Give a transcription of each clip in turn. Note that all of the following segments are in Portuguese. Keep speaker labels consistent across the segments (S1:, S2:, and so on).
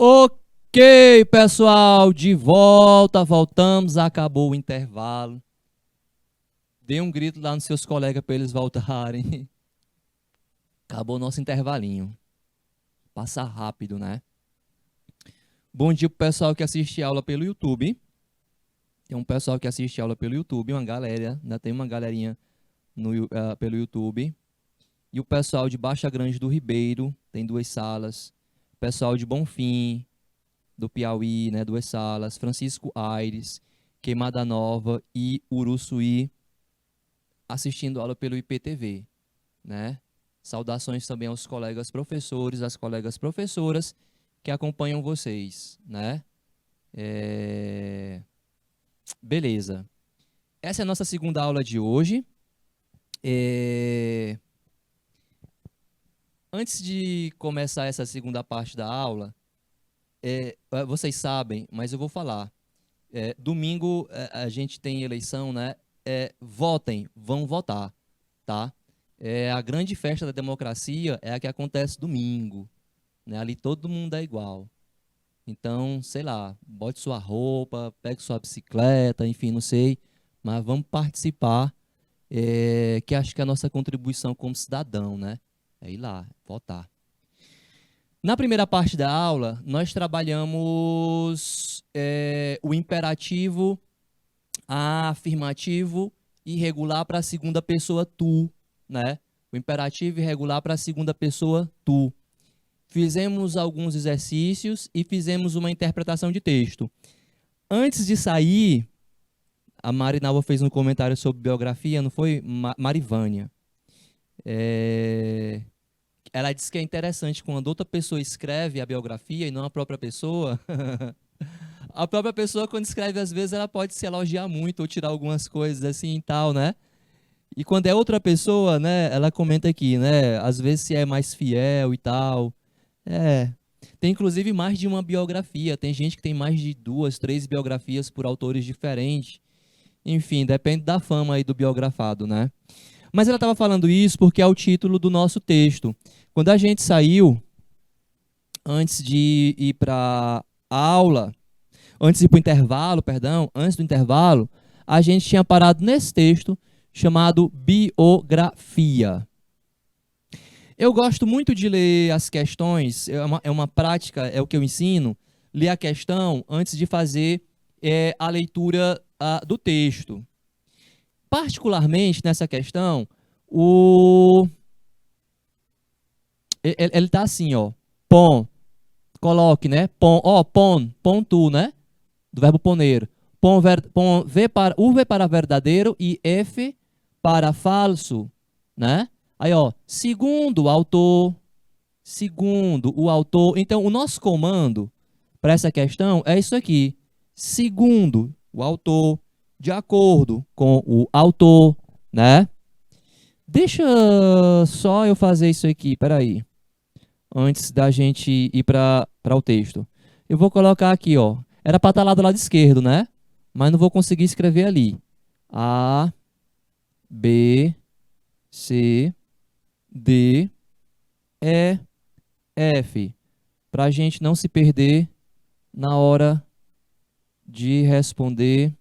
S1: Ok, pessoal, de volta, voltamos, acabou o intervalo. Dê um grito lá nos seus colegas para eles voltarem. Acabou o nosso intervalinho. Passa rápido, né? Bom dia pro pessoal que assiste aula pelo YouTube. Tem um pessoal que assiste aula pelo YouTube, uma galera, ainda tem uma galerinha pelo YouTube. E o pessoal de Baixa Grande do Ribeiro, tem 2 salas. Pessoal de Bonfim, do Piauí, né, 2 salas. Francisco Aires, Queimada Nova e Uruçuí, assistindo aula pelo IPTV, né? Saudações também aos colegas professores, às colegas professoras que acompanham vocês, né? Beleza. Essa é a nossa segunda aula de hoje. Antes de começar essa segunda parte da aula, vocês sabem, mas eu vou falar. Domingo a gente tem eleição, né? Votem, vão votar, tá? A grande festa da democracia é a que acontece domingo, né? Ali todo mundo é igual. Então, sei lá, bote sua roupa, pegue sua bicicleta, enfim, não sei, mas vamos participar, que acho que é a nossa contribuição como cidadão, né? É ir lá, votar. Na primeira parte da aula, nós trabalhamos o imperativo afirmativo irregular para a segunda pessoa tu, né? O imperativo irregular para a segunda pessoa tu. Fizemos alguns exercícios e fizemos uma interpretação de texto. Antes de sair, a Marinalva fez um comentário sobre biografia, não foi? Marivânia. Ela disse que é interessante quando outra pessoa escreve a biografia e não a própria pessoa. A própria pessoa, quando escreve, às vezes, ela pode se elogiar muito ou tirar algumas coisas assim e tal, né? E quando é outra pessoa, né, ela comenta aqui, né? Às vezes se é mais fiel e tal. Tem inclusive mais de uma biografia. Tem gente que tem mais de 2, 3 biografias por autores diferentes. Enfim, depende da fama aí do biografado, né? Mas ela estava falando isso porque é o título do nosso texto. Quando a gente saiu, antes de ir para a aula, antes de ir para o intervalo, perdão, antes do intervalo, a gente tinha parado nesse texto chamado biografia. Eu gosto muito de ler as questões, é uma prática, é o que eu ensino, ler a questão antes de fazer a leitura do texto. Particularmente nessa questão, ele está assim, ó, pon, coloque, né, pon, ó, pon tu, né, do verbo poner. U para verdadeiro e F para falso, né? Aí, ó, segundo o autor. Então, o nosso comando para essa questão é isso aqui. Segundo o autor, de acordo com o autor, né? Deixa só eu fazer isso aqui, peraí. Antes da gente ir para o texto. Eu vou colocar aqui, ó. Era para estar lá do lado esquerdo, né? Mas não vou conseguir escrever ali. A, B, C, D, E, F. Para a gente não se perder na hora de responder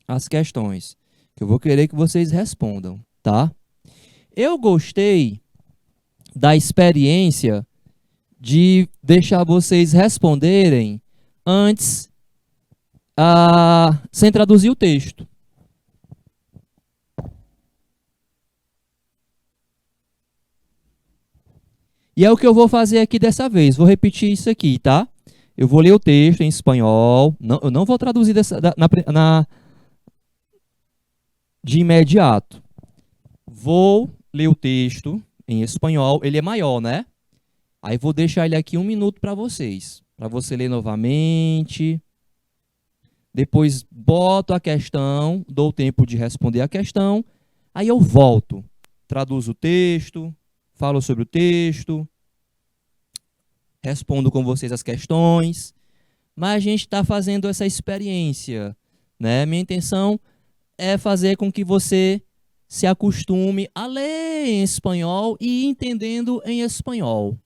S1: as questões. Que eu vou querer que vocês respondam, tá? Eu gostei da experiência de deixar vocês responderem antes, sem traduzir o texto. E é o que eu vou fazer aqui dessa vez. Vou repetir isso aqui, tá? Eu vou ler o texto em espanhol. Não, eu não vou traduzir de imediato. Vou ler o texto em espanhol. Ele é maior, né? Aí vou deixar ele aqui 1 minuto para vocês. Para você ler novamente. Depois boto a questão, dou tempo de responder a questão. Aí eu volto. Traduzo o texto, falo sobre o texto, respondo com vocês as questões, mas a gente está fazendo essa experiência, né? Minha intenção é fazer com que você se acostume a ler em espanhol e ir entendendo em espanhol,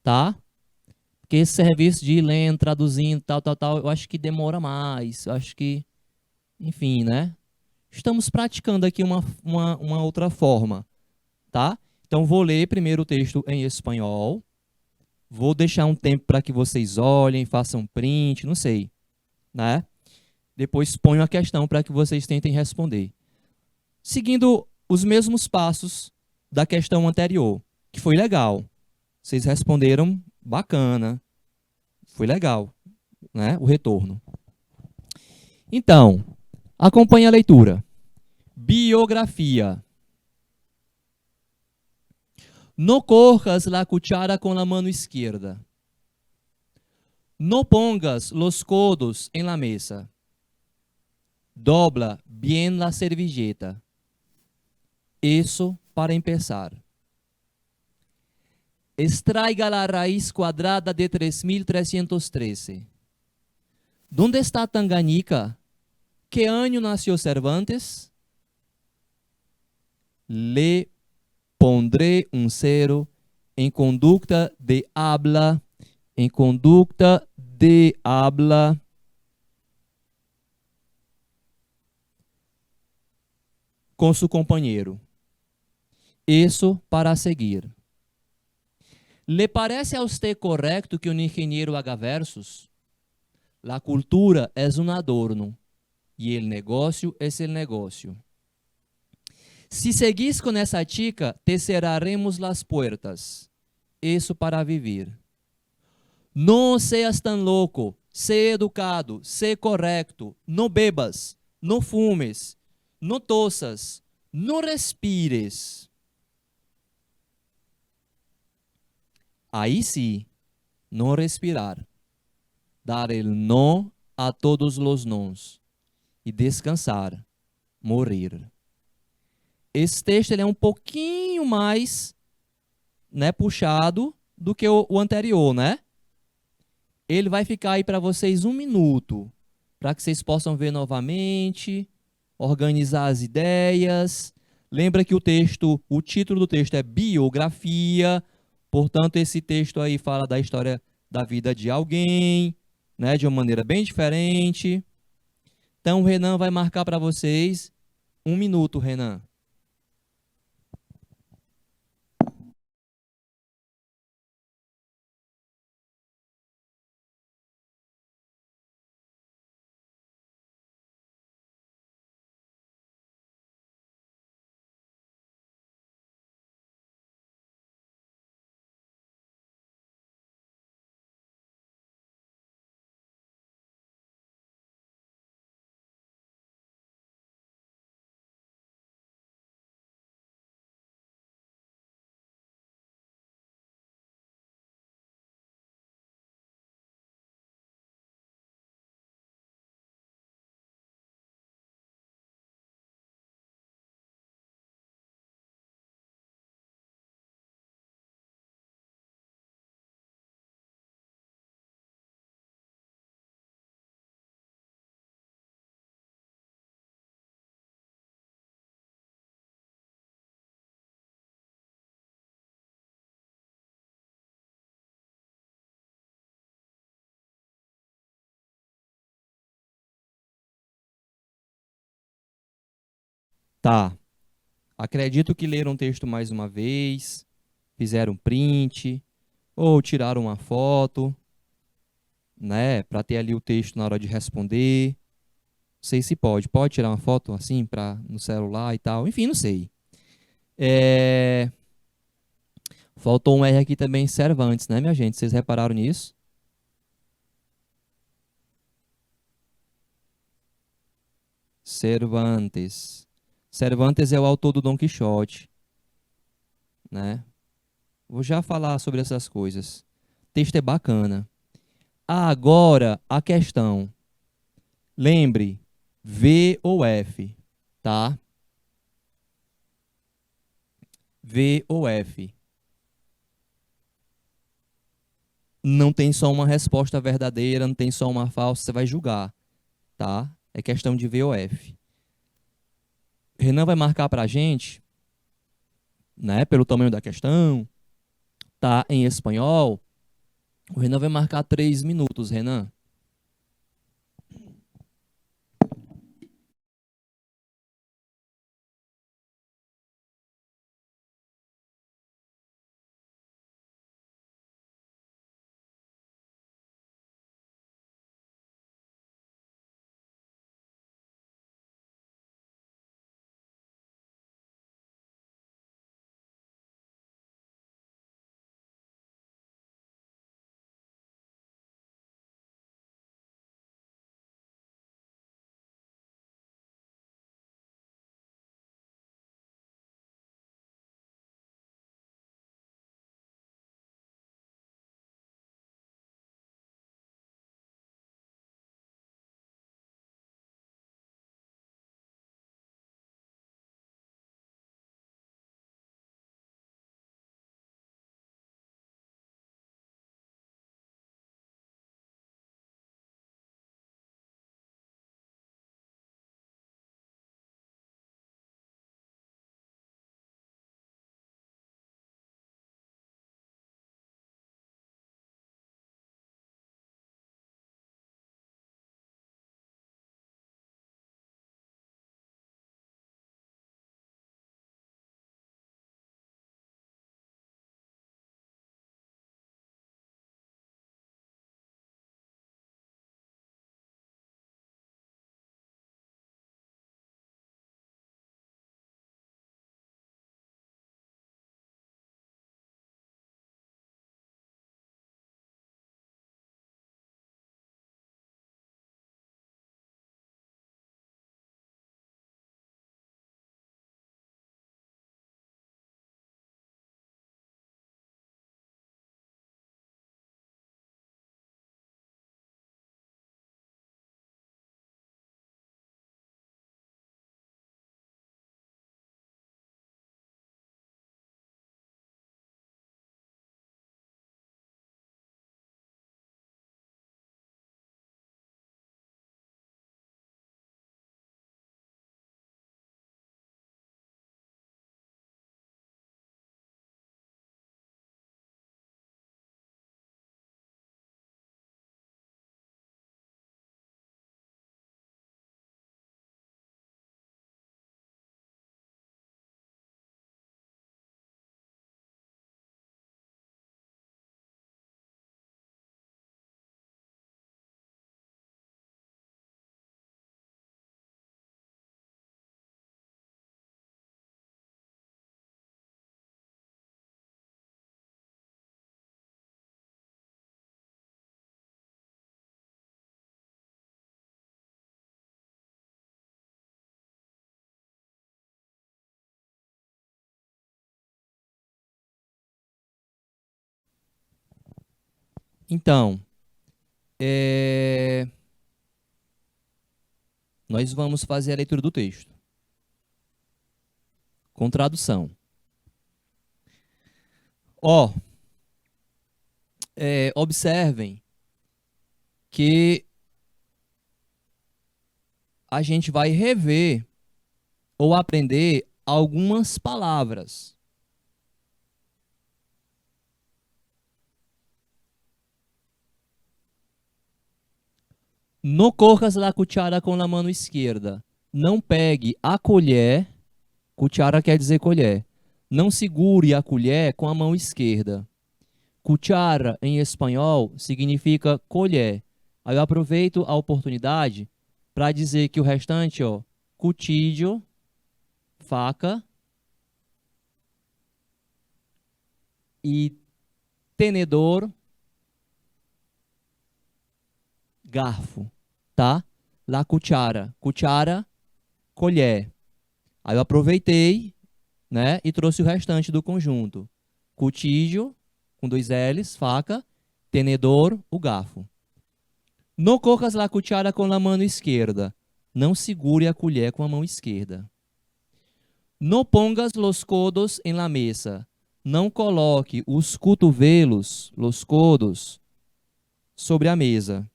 S1: tá? Porque esse serviço de ir lendo, traduzindo, tal, tal, tal, eu acho que demora mais. Eu acho que, enfim, né? Estamos praticando aqui uma outra forma, tá? Então, vou ler primeiro o texto em espanhol. Vou deixar um tempo para que vocês olhem, façam print, não sei, né? Depois ponho a questão para que vocês tentem responder. Seguindo os mesmos passos da questão anterior, que foi legal. Vocês responderam bacana, foi legal, né? O retorno. Então, acompanhe a leitura. Biografia. No cojas la cuchara con la mano izquierda. No pongas los codos en la mesa. Dobla bien la servilleta. Eso para empezar. Extraiga la raíz cuadrada de 3313. ¿Dónde está Tanganica? ¿Qué año nació Cervantes? Le pondré un cero en conducta de habla, con su compañero. Eso para seguir. ¿Le parece a usted correcto que un ingeniero haga versos? La cultura es un adorno y el negocio es el negocio. Si seguís con esa chica, te cerraremos las puertas. Eso para vivir. No seas tan loco, sé educado, sé correcto, no bebas, no fumes, no tosas, no respires. Ahí sí, no respirar. Dar el no a todos los nos e descansar, morrer. Esse texto ele é um pouquinho mais, né, puxado do que o anterior, né? Ele vai ficar aí para vocês 1 minuto, para que vocês possam ver novamente, organizar as ideias. Lembra que o título do texto é biografia, portanto esse texto aí fala da história da vida de alguém, né, de uma maneira bem diferente. Então o Renan vai marcar para vocês 1 minuto, Renan. Tá. Acredito que leram o texto mais uma vez, fizeram print, ou tiraram uma foto, né, para ter ali o texto na hora de responder. Não sei se pode. Pode tirar uma foto assim no celular e tal. Enfim, não sei. Faltou um R aqui também, Cervantes, né, minha gente? Vocês repararam nisso? Cervantes. Cervantes é o autor do Dom Quixote, né? Vou já falar sobre essas coisas. O texto é bacana. Agora, a questão. Lembre, V ou F, tá? V ou F. Não tem só uma resposta verdadeira, não tem só uma falsa, você vai julgar, tá? É questão de V ou F. Renan vai marcar pra gente, né, pelo tamanho da questão, tá em espanhol, O Renan vai marcar 3 minutos, Renan. Então, é, nós vamos fazer a leitura do texto, com tradução. Ó, observem que a gente vai rever ou aprender algumas palavras. No corras la cuchara com a mão esquerda. Não pegue a colher, cuchara quer dizer colher. Não segure a colher com a mão esquerda. Cuchara, em espanhol, significa colher. Aí eu aproveito a oportunidade para dizer que o restante, ó, cuchillo, faca e tenedor, garfo, tá? La cuchara, cuchara, colher. Aí eu aproveitei, né, e trouxe o restante do conjunto. Cuchillo, com 2 L's, faca, tenedor, o garfo. No cojas la cuchara com a mão esquerda. Não segure a colher com a mão esquerda. No pongas los codos en la mesa. Não coloque os cotovelos, los codos, sobre a mesa.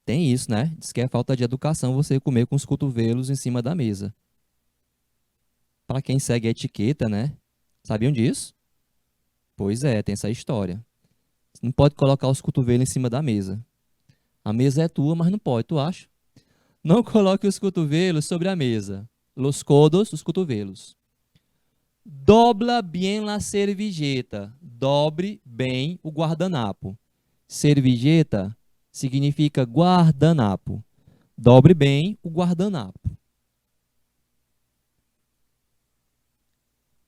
S1: Tem isso, né? Diz que é falta de educação você comer com os cotovelos em cima da mesa. Para quem segue a etiqueta, né? Sabiam disso? Pois é, tem essa história. Você não pode colocar os cotovelos em cima da mesa. A mesa é tua, mas não pode, tu acha? Não coloque os cotovelos sobre a mesa. Los codos, os cotovelos. Dobla bien la servilleta. Dobre bem o guardanapo. Servilleta significa guardanapo. Dobre bem o guardanapo.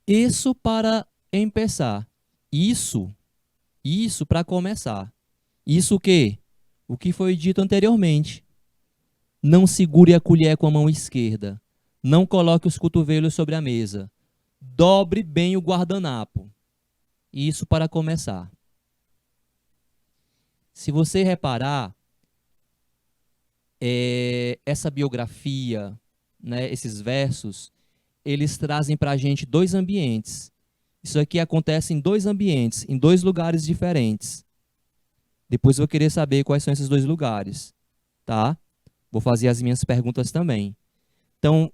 S1: Isso para empezar. Isso para começar. Isso o quê? O que foi dito anteriormente. Não segure a colher com a mão esquerda. Não coloque os cotovelos sobre a mesa. Dobre bem o guardanapo. Isso para começar. Se você reparar, essa biografia, né, esses versos, eles trazem para a gente dois ambientes. Isso aqui acontece em dois ambientes, em dois lugares diferentes. Depois eu vou querer saber quais são esses dois lugares, tá? Vou fazer as minhas perguntas também. Então,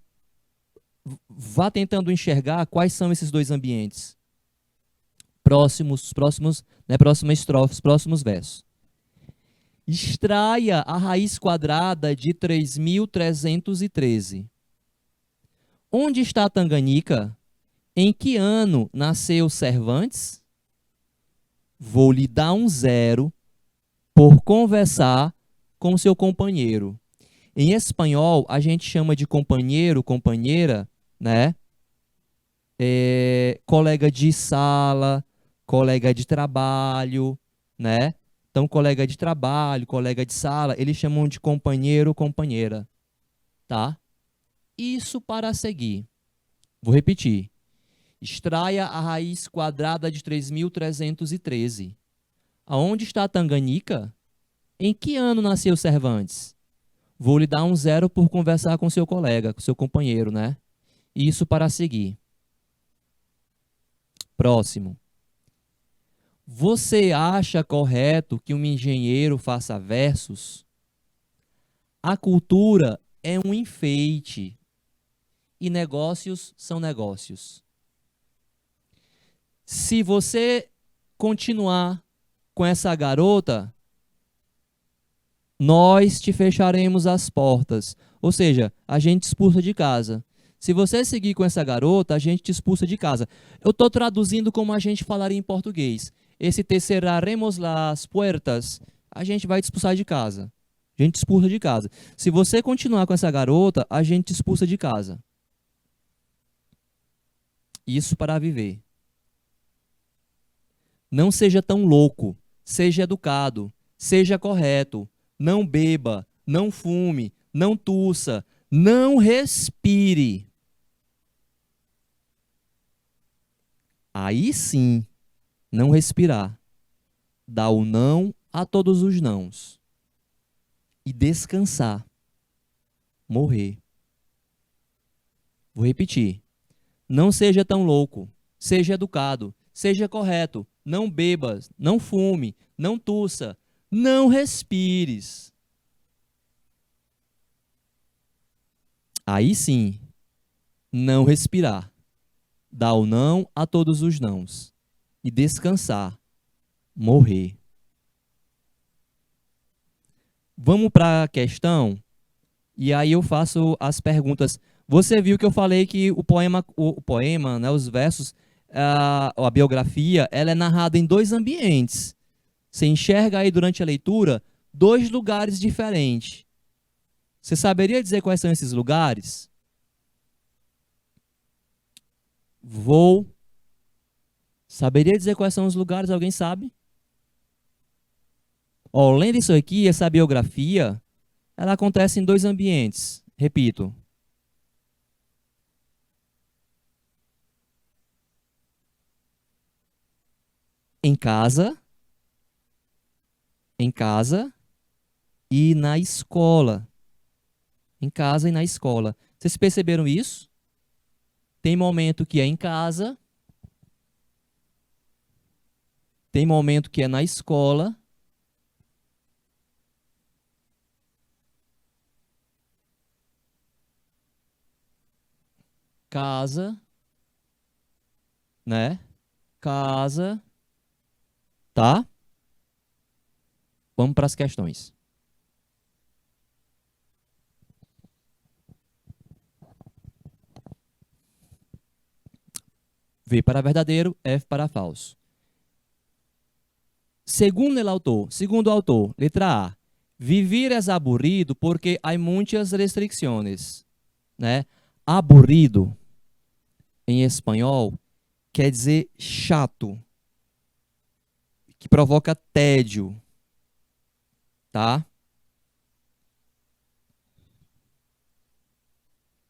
S1: vá tentando enxergar quais são esses dois ambientes. Próxima estrofe, os próximos versos. Extraia a raiz quadrada de 3.313. Onde está Tanganica? Em que ano nasceu Cervantes? Vou lhe dar um zero por conversar com seu companheiro. Em espanhol, a gente chama de companheiro, companheira, né? Colega de sala, colega de trabalho, né? Então, colega de trabalho, colega de sala, eles chamam de companheiro, companheira, tá? Isso para seguir. Vou repetir. Extraia a raiz quadrada de 3.313. Aonde está Tanganica? Em que ano nasceu Cervantes? Vou lhe dar um zero por conversar com seu colega, com seu companheiro, né? Isso para seguir. Próximo. Você acha correto que um engenheiro faça versos? A cultura é um enfeite e negócios são negócios. Se você continuar com essa garota, nós te fecharemos as portas. Ou seja, a gente te expulsa de casa. Se você seguir com essa garota, a gente te expulsa de casa. Eu estou traduzindo como a gente falaria em português. Esse te cerraremos las puertas, a gente vai te expulsar de casa. A gente te expulsa de casa. Se você continuar com essa garota, a gente te expulsa de casa. Isso para viver. Não seja tão louco. Seja educado. Seja correto. Não beba. Não fume. Não tussa. Não respire. Aí sim, não respirar. Dá o não a todos os nãos. E descansar. Morrer. Vou repetir. Não seja tão louco. Seja educado. Seja correto. Não bebas. Não fume. Não tussa. Não respires. Aí sim, não respirar. Dá o não a todos os nãos. E descansar. Morrer. Vamos para a questão? E aí eu faço as perguntas. Você viu que eu falei que o poema, né, os versos, a biografia, ela é narrada em dois ambientes. Você enxerga aí durante a leitura dois lugares diferentes. Você saberia dizer quais são esses lugares? Vou. Saberia dizer quais são os lugares? Alguém sabe? Ó, lendo isso aqui, essa biografia, ela acontece em dois ambientes. Repito. Em casa, em casa e na escola. Em casa e na escola. Vocês perceberam isso? Tem momento que é em casa, tem momento que é na escola. Casa, né? Casa, tá? Vamos para as questões. V para verdadeiro, F para falso. Segundo o autor, letra A, vivir é aburrido porque há muitas restrições, né? Aburrido, em espanhol, quer dizer chato, que provoca tédio, tá?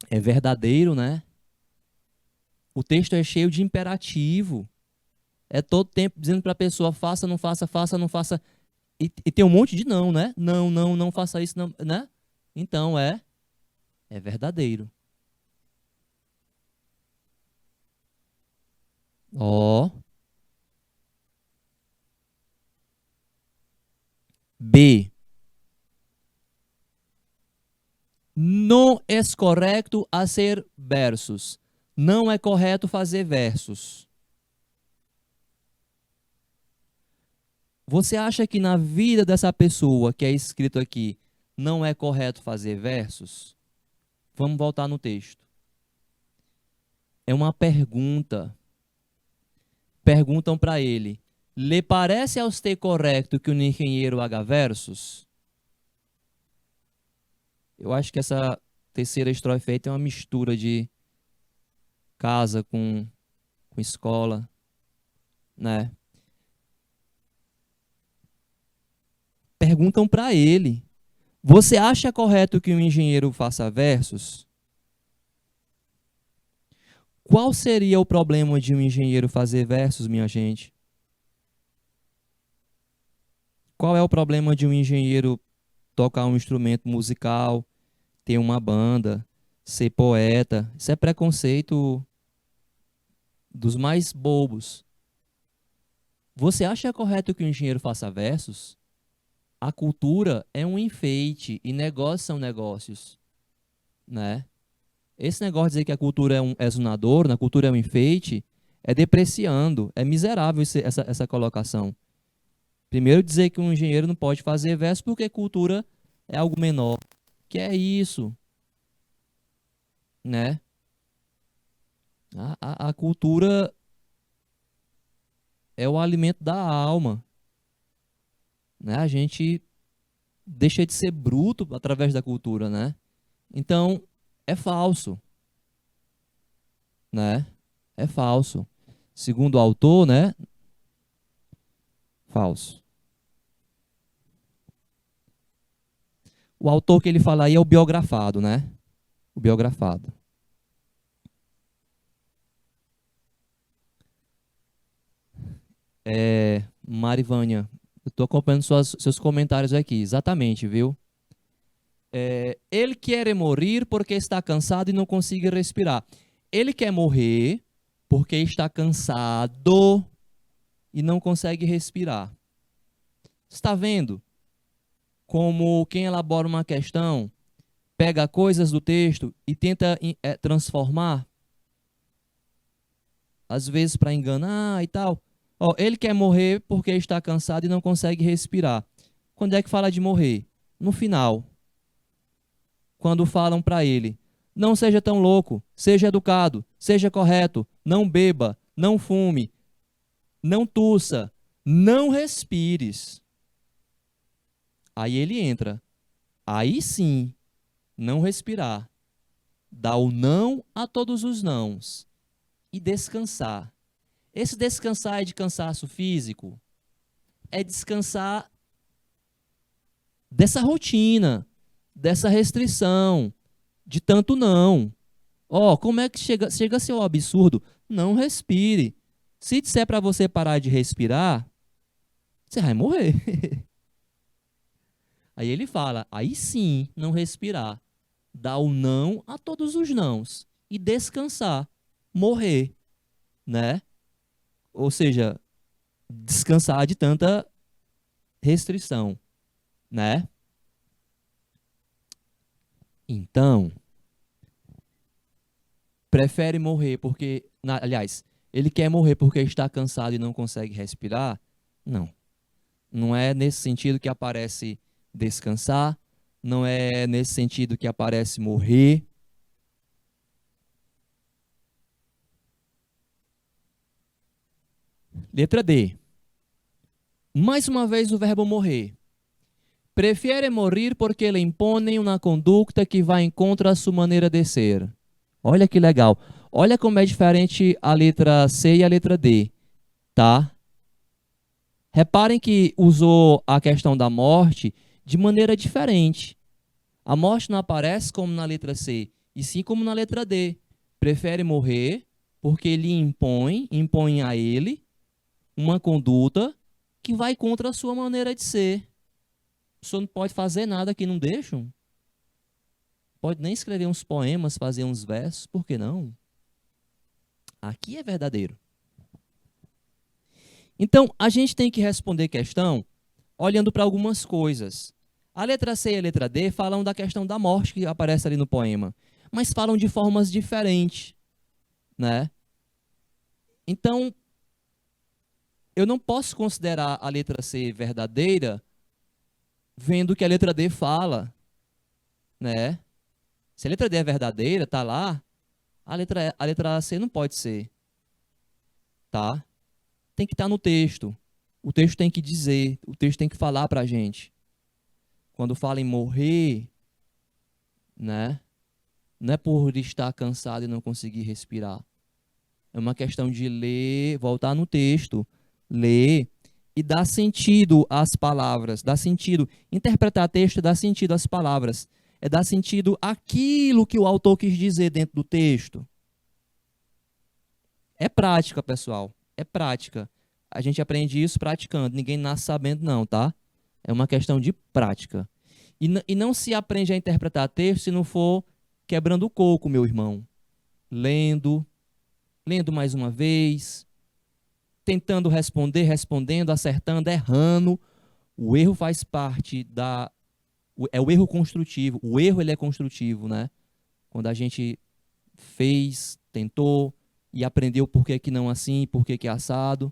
S1: É verdadeiro, né? O texto é cheio de imperativo. É todo tempo dizendo para a pessoa, faça, não faça, faça, não faça. E tem um monte de não, né? Não, não, não faça isso, não, né? Então é verdadeiro. Ó. B. Não é correto fazer versos. Não é correto fazer versos. Você acha que na vida dessa pessoa que é escrito aqui, não é correto fazer versos? Vamos voltar no texto. É uma pergunta. Perguntam para ele: lhe parece a você correto que um engenheiro haga versos? Eu acho que essa terceira estrofe aí tem uma mistura de casa com escola, né? Perguntam para ele: você acha correto que um engenheiro faça versos? Qual seria o problema de um engenheiro fazer versos, minha gente? Qual é o problema de um engenheiro tocar um instrumento musical, ter uma banda, ser poeta? Isso é preconceito dos mais bobos. Você acha correto que o engenheiro faça versos? A cultura é um enfeite e negócios são negócios, né? Esse negócio de dizer que a cultura é zonador, a cultura é um enfeite, é depreciando, é miserável essa colocação. Primeiro dizer que um engenheiro não pode fazer versos porque cultura é algo menor. Que é isso, né? A cultura é o alimento da alma, né? A gente deixa de ser bruto através da cultura, né? Então, é falso, né? É falso. Segundo o autor, né? Falso. O autor que ele fala aí é o biografado, né? O biografado. Marivânia, eu estou acompanhando seus comentários aqui, exatamente, viu? Ele quer morrer porque está cansado e não consegue respirar. Ele quer morrer porque está cansado e não consegue respirar. Está vendo como quem elabora uma questão pega coisas do texto e tenta transformar, às vezes para enganar e tal. Ó, ele quer morrer porque está cansado e não consegue respirar. Quando é que fala de morrer? No final, quando falam para ele: não seja tão louco, seja educado, seja correto, não beba, não fume, não tussa, não respires. Aí ele entra. Aí sim, não respirar. Dá o não a todos os nãos. E descansar. Esse descansar é de cansaço físico? É descansar dessa rotina, dessa restrição, de tanto não. Ó, como é que chega a ser um absurdo? Não respire. Se disser para você parar de respirar, você vai morrer. Aí ele fala, aí sim, não respirar. Dá o não a todos os nãos e descansar, morrer, né? Ou seja, descansar de tanta restrição, né? Então, prefere morrer porque, aliás, ele quer morrer porque está cansado e não consegue respirar? Não. Não é nesse sentido que aparece descansar, não é nesse sentido que aparece morrer. Letra D. Mais uma vez o verbo morrer. Prefere morrer porque lhe imponem uma conduta que vai em contra a sua maneira de ser. Olha que legal. Olha como é diferente a letra C e a letra D, tá? Reparem que usou a questão da morte de maneira diferente. A morte não aparece como na letra C, e sim como na letra D. Prefere morrer porque ele impõe a ele uma conduta que vai contra a sua maneira de ser. O senhor não pode fazer nada que não deixam? Pode nem escrever uns poemas, fazer uns versos, por que não? Aqui é verdadeiro. Então, a gente tem que responder questão olhando para algumas coisas. A letra C e a letra D falam da questão da morte que aparece ali no poema, mas falam de formas diferentes, né? Então, eu não posso considerar a letra C verdadeira vendo que a letra D fala, né? Se a letra D é verdadeira, tá lá, a letra C não pode ser, tá? Tem que estar no texto. O texto tem que dizer, o texto tem que falar para a gente. Quando fala em morrer, né? Não é por estar cansado e não conseguir respirar. É uma questão de ler, voltar no texto, ler e dar sentido às palavras, dar sentido. Interpretar texto é dar sentido às palavras. É dar sentido àquilo que o autor quis dizer dentro do texto. É prática, pessoal. É prática. A gente aprende isso praticando. Ninguém nasce sabendo, não, tá? É uma questão de prática. E não se aprende a interpretar texto se não for quebrando o coco, meu irmão. Lendo mais uma vez, tentando responder, respondendo, acertando, errando. O erro faz parte é o erro construtivo. O erro, ele é construtivo, né? Quando a gente fez, tentou e aprendeu por que não assim, por que é assado,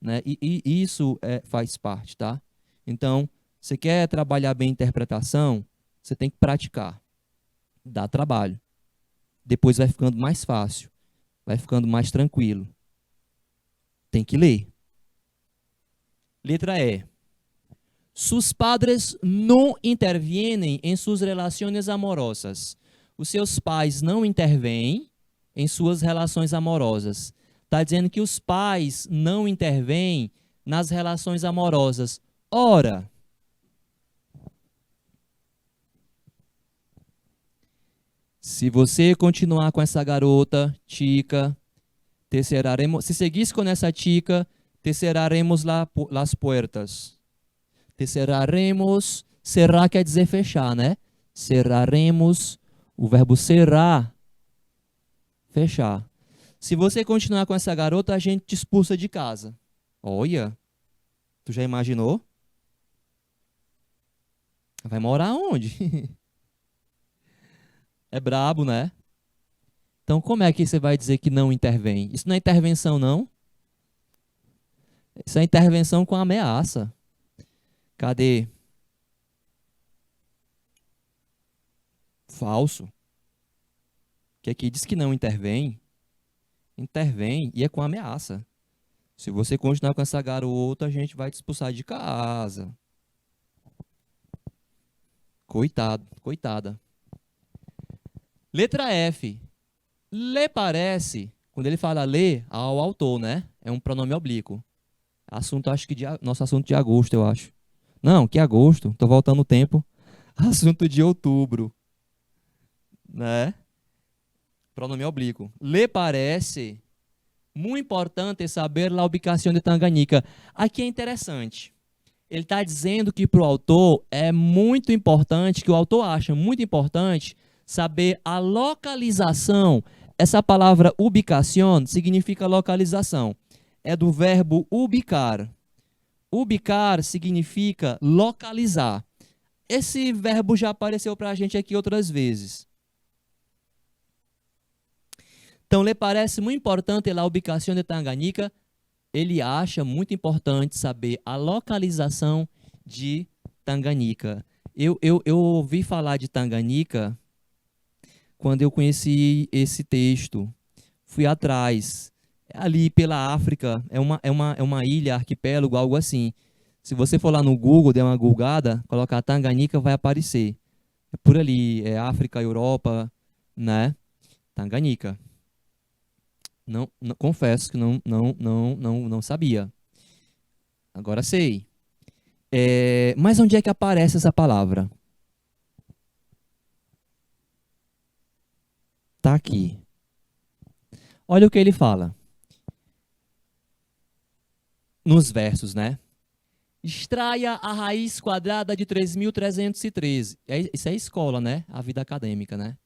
S1: né? E isso faz parte, tá? Então, você quer trabalhar bem a interpretação, você tem que praticar. Dá trabalho. Depois vai ficando mais fácil, vai ficando mais tranquilo. Tem que ler. Letra E. Sus padres não intervêm em suas relações amorosas. Os seus pais não intervêm em suas relações amorosas. Está dizendo que os pais não intervêm nas relações amorosas. Ora, se você continuar com essa garota, chica, se seguisse com essa chica, te cerraremos las puertas. Te cerraremos, cerrar quer dizer fechar, né? Cerraremos, o verbo cerrar, fechar. Se você continuar com essa garota, a gente te expulsa de casa. Olha, tu já imaginou? Vai morar onde? É brabo, né? Então, como é que você vai dizer que não intervém? Isso não é intervenção, não? Isso é intervenção com ameaça. Cadê? Falso. Que aqui diz que não intervém. Intervém e é com ameaça. Se você continuar com essa garota, a gente vai te expulsar de casa. Coitado, coitada. Letra F. Lhe parece, quando ele fala lê, ao autor, né? É um pronome oblíquo. Assunto, acho que nosso assunto de agosto, eu acho. Não, que agosto? Tô voltando o tempo. Assunto de outubro, né? Pronome oblíquo. Lhe parece muito importante saber a ubicação de Tanganica. Aqui é interessante. Ele está dizendo que para o autor é muito importante, que o autor acha muito importante saber a localização. Essa palavra ubicação significa localização. É do verbo ubicar. Ubicar significa localizar. Esse verbo já apareceu para a gente aqui outras vezes. Então, lhe parece muito importante a ubicação de Tanganica. ele acha muito importante saber a localização de Tanganica. Eu ouvi falar de Tanganica quando eu conheci esse texto. Fui atrás. É ali pela África, é uma ilha, arquipélago, algo assim. Se você for lá no Google, der uma googada, colocar Tanganica, vai aparecer. É por ali, é África, Europa, né? Tanganica. Confesso que não sabia. Agora sei. Mas onde é que aparece essa palavra? Tá aqui. Olha o que ele fala nos versos, né? Extraia a raiz quadrada de 3.313. Isso é escola, né? A vida acadêmica, né?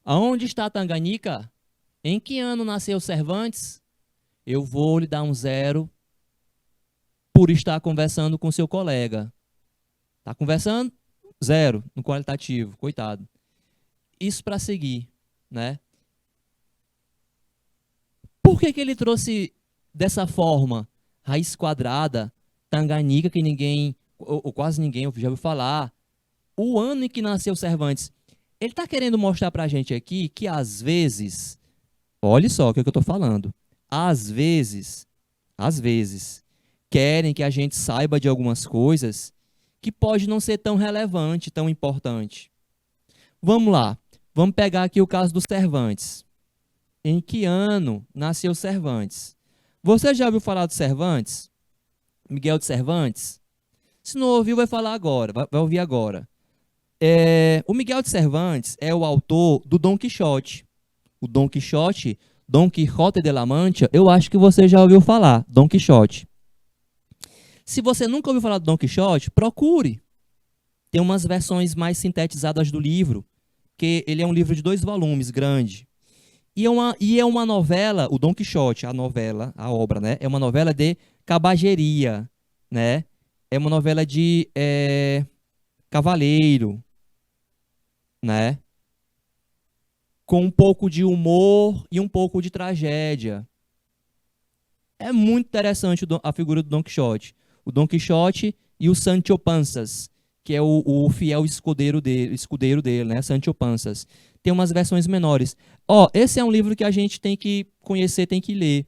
S1: Aonde está Tanganica? Em que ano nasceu Cervantes? Eu vou lhe dar um zero por estar conversando com seu colega. Tá conversando? Zero no qualitativo, coitado. Isso para seguir, né? Por que que ele trouxe dessa forma? Raiz quadrada, Tanganica, que ninguém, ou quase ninguém já ouviu falar. O ano em que nasceu Cervantes. Ele está querendo mostrar para a gente aqui que às vezes, olha só o que eu estou falando, às vezes, querem que a gente saiba de algumas coisas que pode não ser tão relevante, tão importante. Vamos lá, vamos pegar aqui o caso do Cervantes. Em que ano nasceu Cervantes? Você já ouviu falar do Cervantes? Miguel de Cervantes? Se não ouviu, vai falar agora, vai ouvir agora. O Miguel de Cervantes é o autor do Dom Quixote. O Dom Quixote, Dom Quixote de la Mancha, eu acho que você já ouviu falar, Dom Quixote. Se você nunca ouviu falar do Dom Quixote, procure. Tem umas versões mais sintetizadas do livro, que ele é um livro de 2 volumes, grande. E é uma novela, o Dom Quixote, a novela, a obra, né? É uma novela de cabalgeria, né? É uma novela de cavaleiro, né? Com um pouco de humor e um pouco de tragédia. É muito interessante a figura do Dom Quixote. O Dom Quixote e o Sancho Panzas, que é o fiel escudeiro dele, né? Sancho Panzas. Tem umas versões menores. Esse é um livro que a gente tem que conhecer, tem que ler,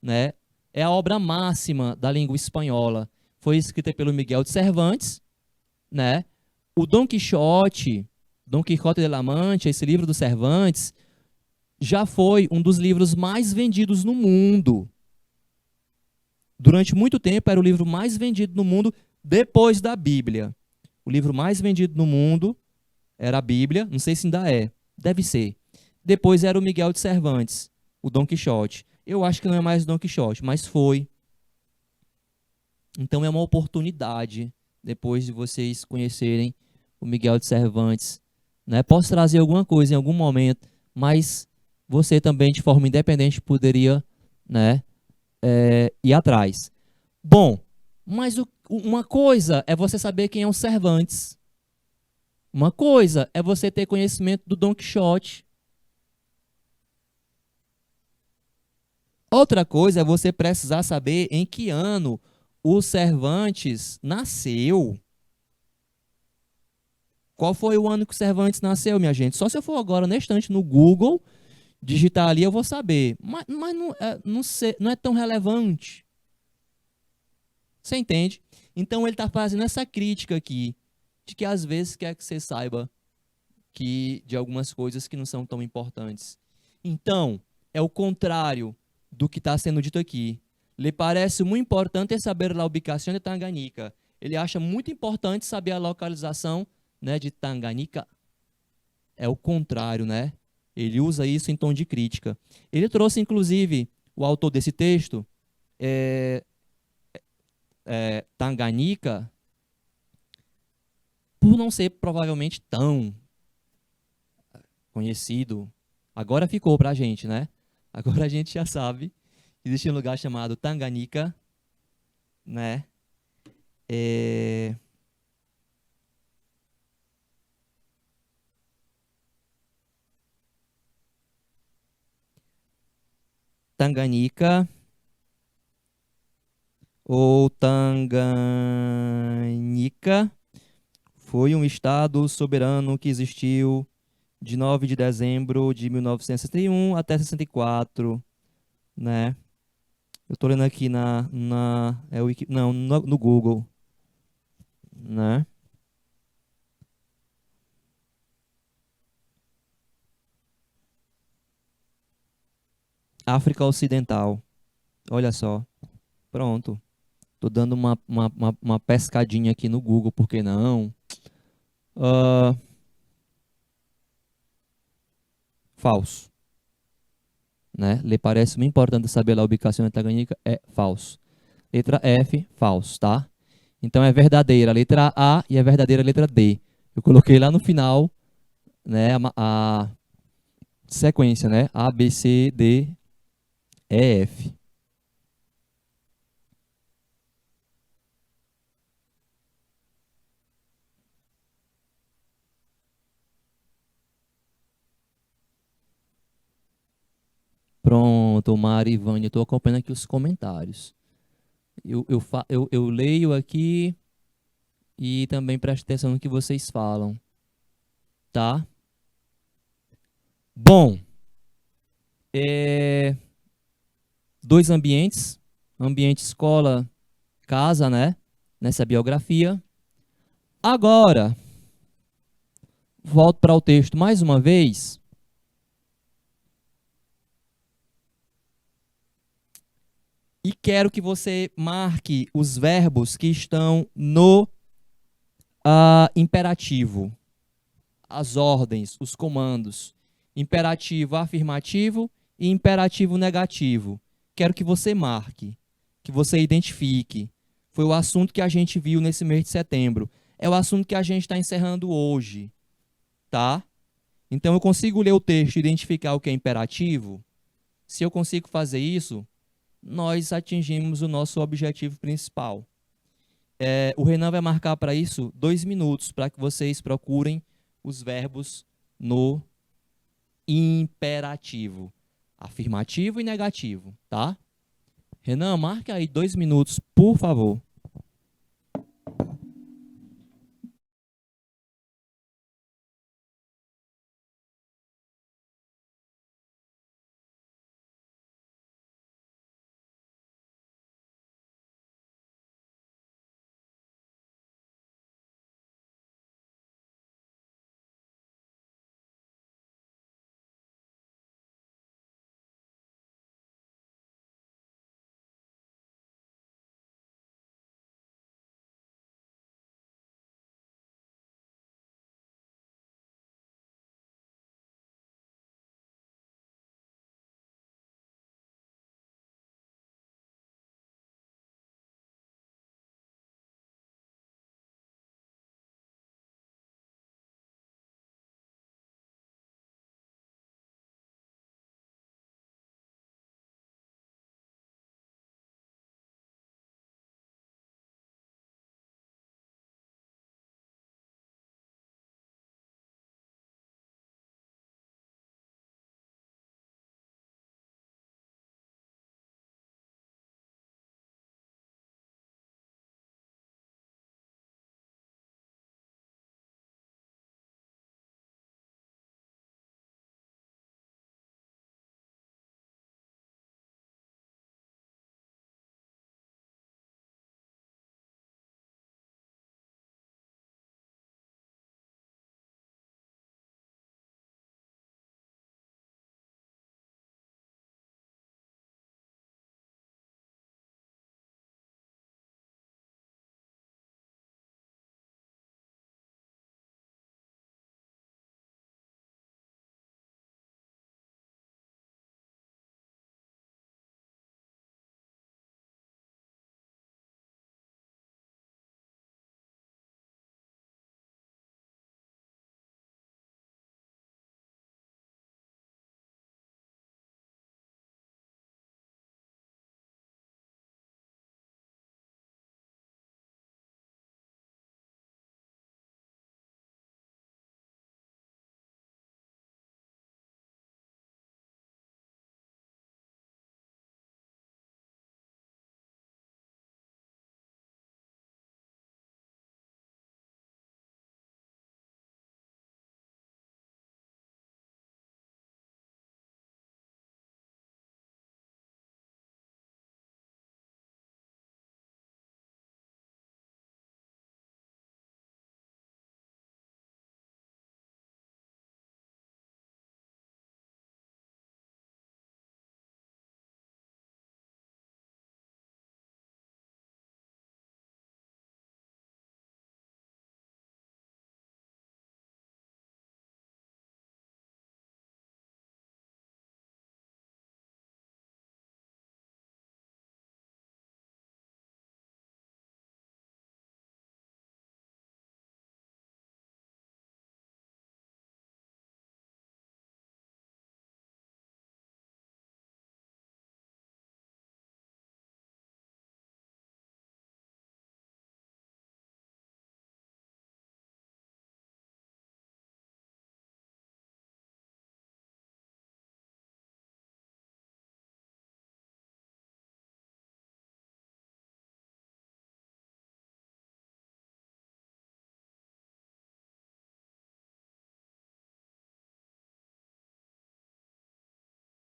S1: né? É a obra máxima da língua espanhola. Foi escrita pelo Miguel de Cervantes, né? O Dom Quixote, Dom Quixote de la Mancha, esse livro do Cervantes, já foi um dos livros mais vendidos no mundo. Durante muito tempo era o livro mais vendido no mundo depois da Bíblia. O livro mais vendido no mundo era a Bíblia, não sei se ainda é, deve ser. Depois era o Miguel de Cervantes, o Dom Quixote. Eu acho que não é mais o Dom Quixote, mas foi. Então é uma oportunidade, depois de vocês conhecerem o Miguel de Cervantes, né? Posso trazer alguma coisa em algum momento, mas você também, de forma independente, poderia, né, ir atrás. Bom, mas uma coisa é você saber quem é o Cervantes. Uma coisa é você ter conhecimento do Dom Quixote. Outra coisa é você precisar saber em que ano o Cervantes nasceu. Qual foi o ano que o Cervantes nasceu, minha gente? Só se eu for agora, neste instante, no Google, digitar ali, eu vou saber. Mas não é tão relevante. Você entende? Então ele está fazendo essa crítica aqui, de que às vezes quer que você saiba de algumas coisas que não são tão importantes. Então, é o contrário do que está sendo dito aqui. Lhe parece muito importante saber a ubicação de Tanganica. Ele acha muito importante saber a localização, né, de Tanganica. É o contrário, né? Ele usa isso em tom de crítica. Ele trouxe, inclusive, o autor desse texto, Tanganica, por não ser provavelmente tão conhecido, agora ficou pra gente, né? Agora a gente já sabe. Existe um lugar chamado Tanganica, né? É... Tanganica ou Tanganyika foi um estado soberano que existiu de 9 de dezembro de 1961 até 64, né? Eu tô lendo aqui não, no Google, né? África Ocidental. Olha só. Pronto. Tô dando uma pescadinha aqui no Google, por que não? Ah, falso, né? Lhe parece muito importante saber a ubicação da Tanganyika? É falso. Letra F, falso, tá? Então é verdadeira a letra A e é verdadeira a letra D. Eu coloquei lá no final, né, a sequência, né? A, B, C, D, E, F. Pronto, Mari, Ivane, eu estou acompanhando aqui os comentários. Eu leio aqui e também presto atenção no que vocês falam, tá? Bom, é, dois ambientes, ambiente escola, casa, né? Nessa biografia. Agora, volto para o texto mais uma vez e quero que você marque os verbos que estão no imperativo, as ordens, os comandos. Imperativo afirmativo e imperativo negativo. Quero que você marque, que você identifique. Foi o assunto que a gente viu nesse mês de setembro. É o assunto que a gente está encerrando hoje, tá? Então eu consigo ler o texto e identificar o que é imperativo? Se eu consigo fazer isso, nós atingimos o nosso objetivo principal. O Renan vai marcar para isso 2 minutos, para que vocês procurem os verbos no imperativo, afirmativo e negativo, tá? Renan, marca aí 2 minutos, por favor.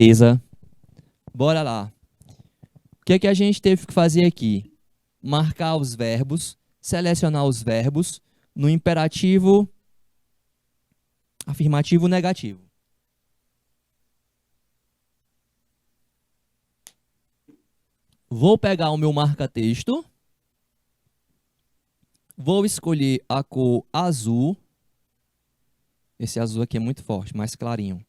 S1: Beleza. Bora lá. O que é que a gente teve que fazer aqui? Marcar os verbos, selecionar os verbos no imperativo afirmativo negativo. Vou pegar o meu marca-texto. Vou escolher a cor azul. Esse azul aqui é muito forte, mais clarinho.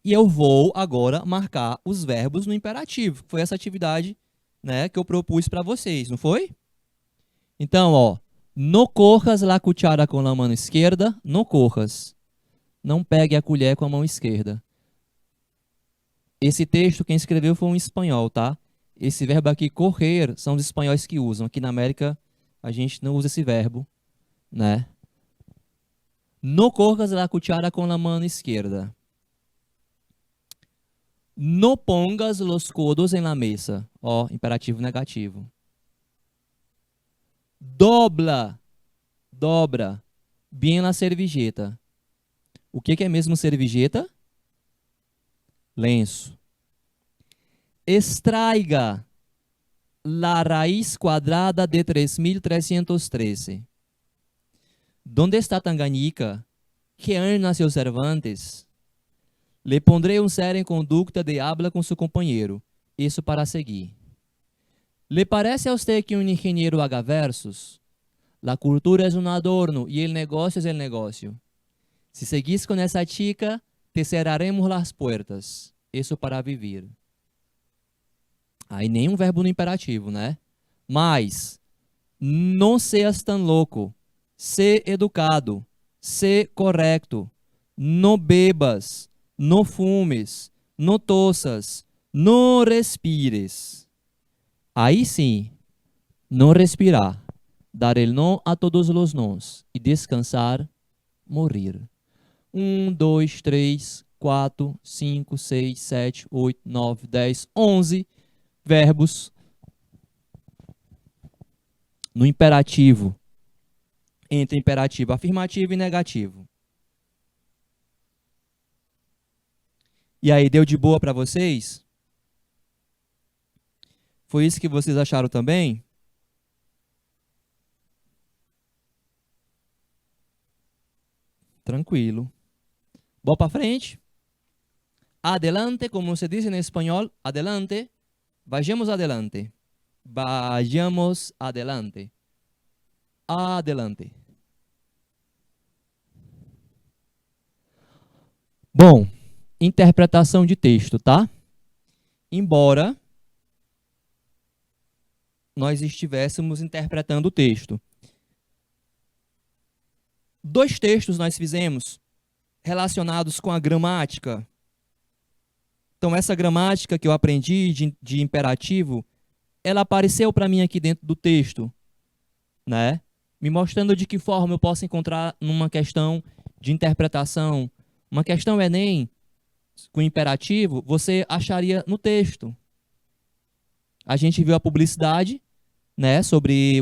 S1: E eu vou agora marcar os verbos no imperativo. Foi essa atividade, né, que eu propus para vocês, não foi? Então, ó, no corras la cuchara com a mão esquerda, no corras. Não pegue a colher com a mão esquerda. Esse texto quem escreveu foi um espanhol, tá? Esse verbo aqui, correr, são os espanhóis que usam. Aqui na América, a gente não usa esse verbo, né? No corras la cuchara con la mano izquierda. No pongas los codos en la mesa. Ó, imperativo negativo. Dobla, dobra, bien la servilleta. O que é mesmo servilleta? Lenço. Extraiga la raíz cuadrada de 3.313. ¿Dónde está Tanganica? ¿Qué año nació Cervantes? Le pondré un ser en conducta de habla con su compañero. Isso para seguir. ¿Le parece a usted que un ingeniero haga versos? La cultura es un adorno y el negocio es el negocio. Si seguís con esa chica, te cerraremos las puertas. Isso para vivir. Aí nenhum verbo no imperativo, né? Mas, não seas tão louco. Ser educado. Ser correto. Não bebas. Não fumes. Não tossas. Não respires. Aí sim, não respirar. Dar el não a todos os nós. E descansar, morrer. 1, 2, 3, 4, 5, 6, 7, 8, 9, 10, 11 verbos no imperativo, entre imperativo afirmativo e negativo. E aí, deu de boa para vocês? Foi isso que vocês acharam também? Tranquilo. Boa para frente. Adelante, como se diz em espanhol, adelante. Vayamos adelante. Vayamos adelante. Adelante. Bom, interpretação de texto, tá? Embora nós estivéssemos interpretando o texto. 2 textos nós fizemos relacionados com a gramática. Então, essa gramática que eu aprendi de imperativo, ela apareceu para mim aqui dentro do texto, né? Me mostrando de que forma eu posso encontrar numa questão de interpretação. Uma questão Enem com imperativo, você acharia no texto. A gente viu a publicidade, né, sobre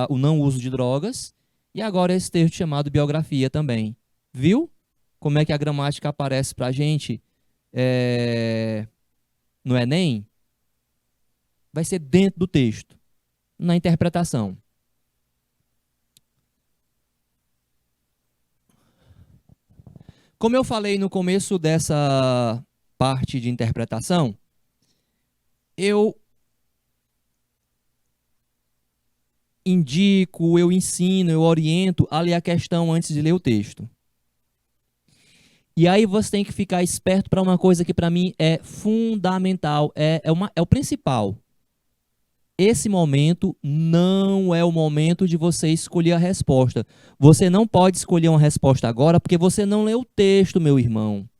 S1: o não uso de drogas, e agora esse texto chamado biografia também. Viu como é que a gramática aparece para a gente no Enem? Vai ser dentro do texto, na interpretação. Como eu falei no começo dessa parte de interpretação, eu indico, eu ensino, eu oriento a ler a questão antes de ler o texto. E aí você tem que ficar esperto para uma coisa que para mim é fundamental, é o principal. Esse momento não é o momento de você escolher a resposta. Você não pode escolher uma resposta agora porque você não leu o texto, meu irmão.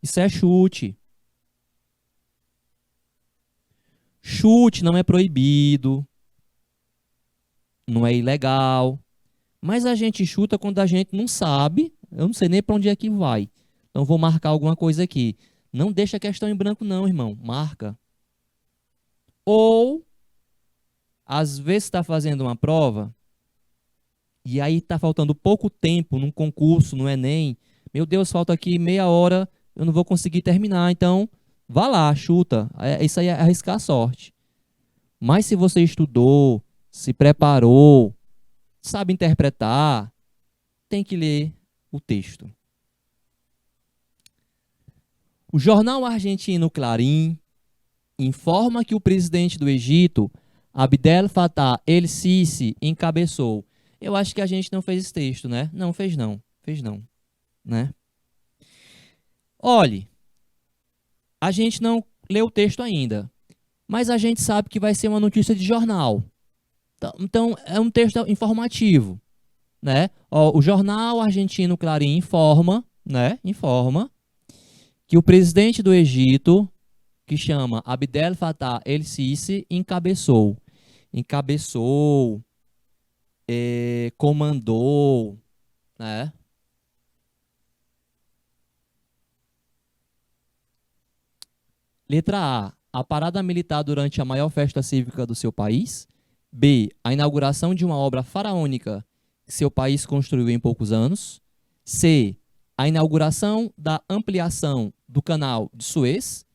S1: Isso é chute. Chute não é proibido, não é ilegal, mas a gente chuta quando a gente não sabe, eu não sei nem para onde é que vai. Então vou marcar alguma coisa aqui. Não deixa a questão em branco não, irmão, marca. Ou, às vezes está fazendo uma prova, e aí está faltando pouco tempo num concurso, no Enem. Meu Deus, falta aqui meia hora eu não vou conseguir terminar. Então, vá lá, chuta. Isso aí é arriscar a sorte. Mas se você estudou, se preparou, sabe interpretar, tem que ler o texto. O jornal argentino Clarín informa que o presidente do Egito, Abdel Fattah el-Sisi, encabeçou. Eu acho que a gente não fez esse texto, né? Não, fez não. Fez não, né? Olhe, a gente não leu o texto ainda, mas a gente sabe que vai ser uma notícia de jornal. Então é um texto informativo, né? Ó, o jornal argentino Clarín informa, né? Informa que o presidente do Egito, que chama Abdel Fattah el-Sisi, encabeçou, comandou, né? Letra A parada militar durante a maior festa cívica do seu país. B, a inauguração de uma obra faraônica que seu país construiu em poucos anos. C, a inauguração da ampliação do canal de Suez,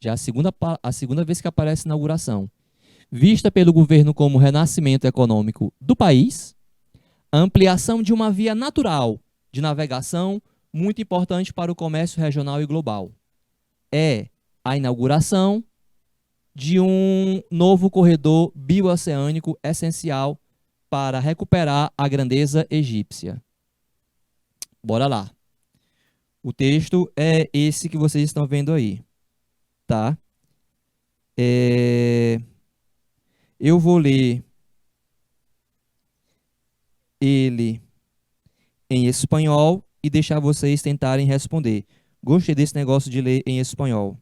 S1: já a segunda vez que aparece inauguração, vista pelo governo como renascimento econômico do país. A ampliação de uma via natural de navegação muito importante para o comércio regional e global. É a inauguração de um novo corredor biooceânico essencial para recuperar a grandeza egípcia. Bora lá. O texto é esse que vocês estão vendo aí, tá? Eu vou ler ele em espanhol e deixar vocês tentarem responder. Gostei desse negócio de ler em espanhol.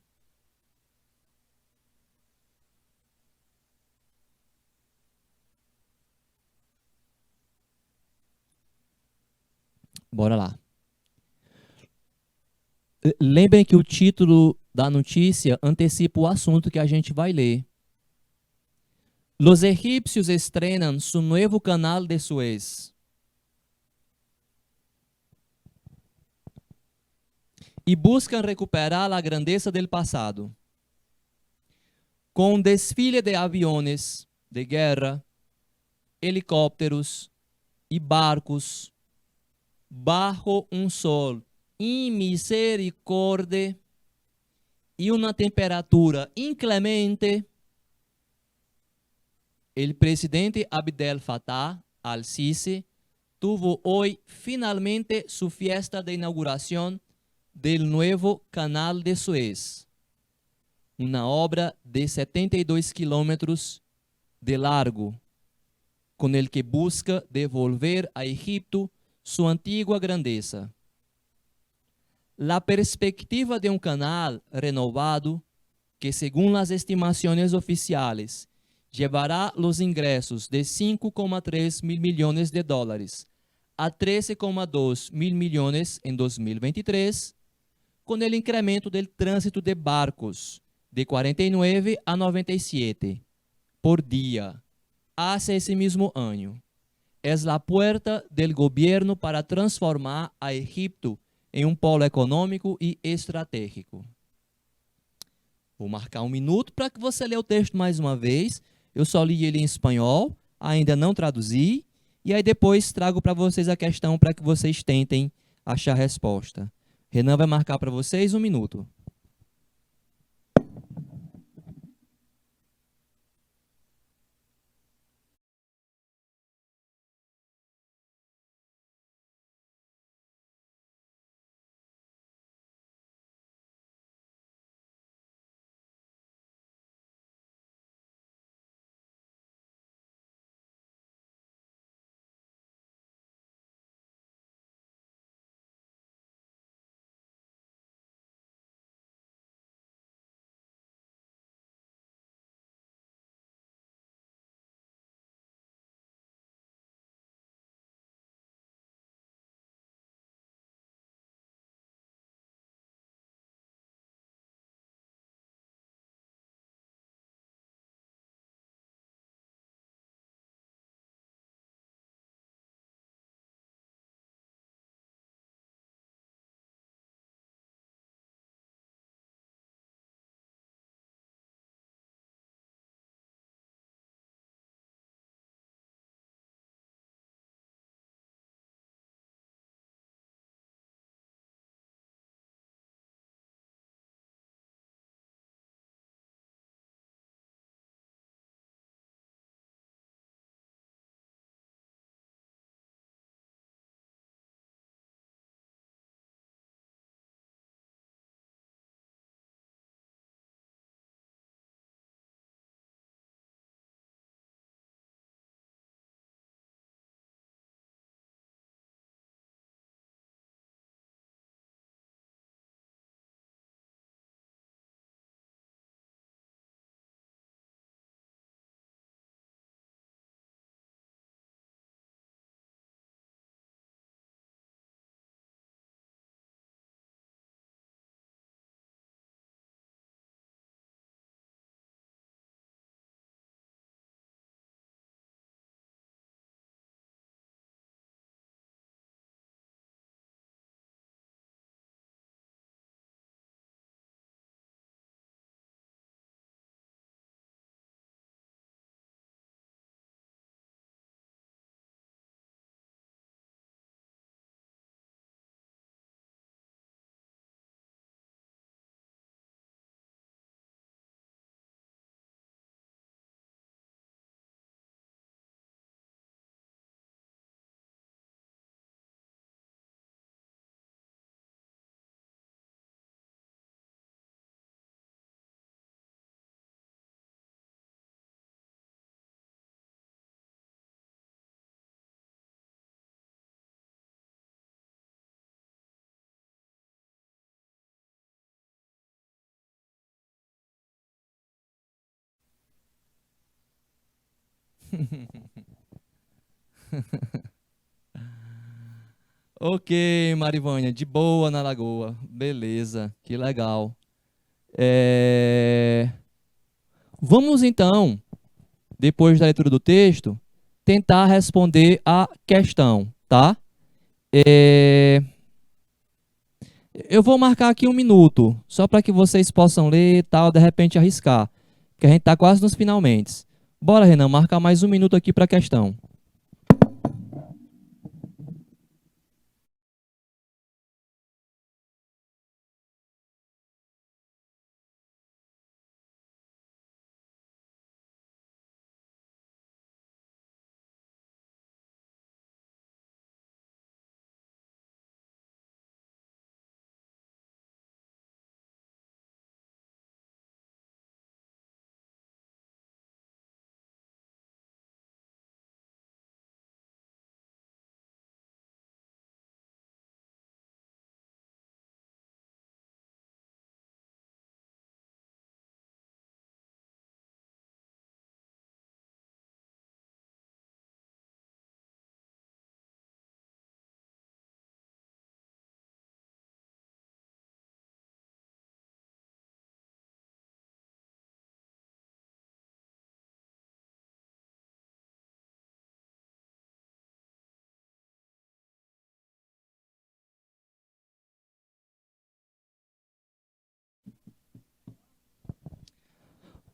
S1: Bora lá. Lembrem que o título da notícia antecipa o assunto que a gente vai ler. Los egipcios estrenan su nuevo canal de Suez y buscan recuperar la grandeza del pasado. Con desfile de aviones de guerra, helicópteros y barcos, bajo un sol inmisericordia y una temperatura inclemente, el presidente Abdel Fattah al-Sisi tuvo hoy finalmente su fiesta de inauguración del nuevo Canal de Suez, una obra de 72 kilómetros de largo, con el que busca devolver a Egipto su antigua grandeza. La perspectiva de un canal renovado que, según las estimaciones oficiales, llevará los ingresos de 5,3 mil millones de dólares a 13,2 mil millones en 2023, con el incremento del tránsito de barcos de 49 a 97 por día hacia ese mismo año. Es la puerta del gobierno para transformar a Egipto em um polo econômico e estratégico. Vou marcar um minuto para que você leia o texto mais uma vez. Eu só li ele em espanhol, ainda não traduzi, e aí depois trago para vocês a questão para que vocês tentem achar a resposta. Renan vai marcar para vocês um minuto. Ok, Marivânia, de boa na lagoa. Beleza, que legal. É, Vamos então, depois da leitura do texto, tentar responder a questão, tá? É, Eu vou marcar aqui 1 minuto, só para que vocês possam ler e tal, de repente arriscar, que a gente está quase nos finalmente. Bora, Renan, marcar mais 1 minuto aqui para a questão.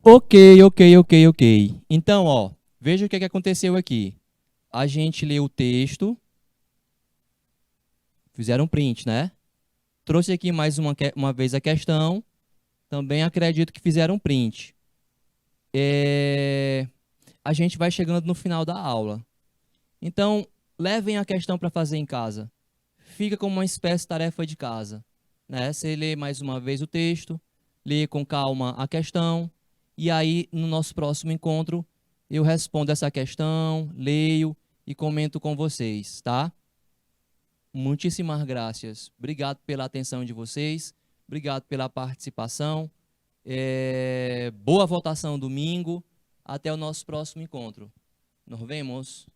S1: Ok, ok, ok, ok. Então, ó, veja o que aconteceu aqui. A gente leu o texto, fizeram um print, né? Trouxe aqui mais uma vez a questão, também acredito que fizeram um print. É, A gente vai chegando no final da aula. Então, levem a questão para fazer em casa. Fica como uma espécie de tarefa de casa, né? Você lê mais uma vez o texto, lê com calma a questão, e aí, no nosso próximo encontro, eu respondo essa questão, leio e comento com vocês, tá? Muitíssimas graças. Obrigado pela atenção de vocês, obrigado pela participação. Boa votação domingo. Até o nosso próximo encontro. Nos vemos.